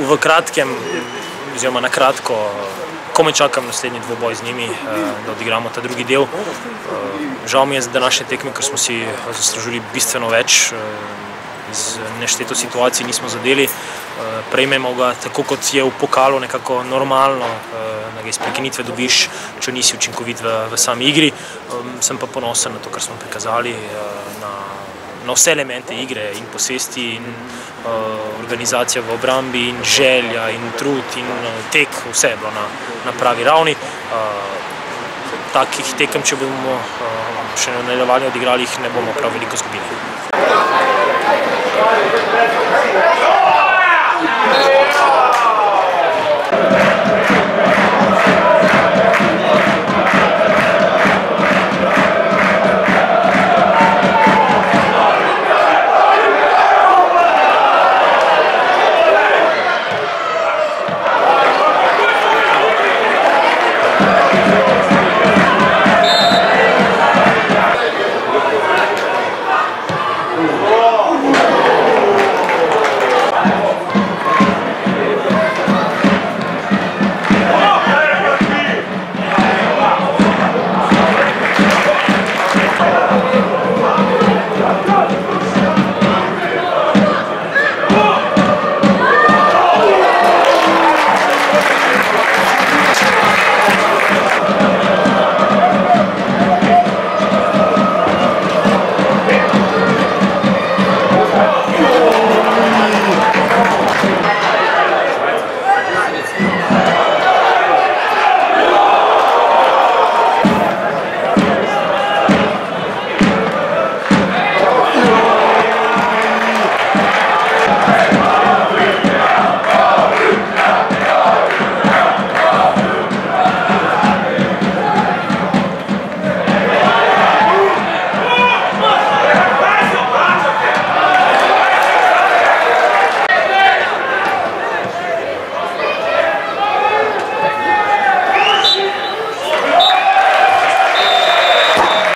v kratkem, oziroma na kratko, komaj čakam naslednji dvoboj z njimi, da odigramo ta drugi del. Žal mi je za današnje tekme, ker smo si zaslužili bistveno več, iz nešteto situacij nismo zadeli. Prejmemo ga tako, kot je v pokalu nekako normalno, da ga iz prekinitve dobiš, če nisi učinkovit v sami igri. Sem pa ponosen na to, kar smo prikazali, na vse elemente igre in posesti in organizacija v obrambi in želja in trud in tek, vse je bilo na pravi ravni. Takih tekem, če bomo še nadaljevali odigrali, jih ne bomo prav veliko izgubili.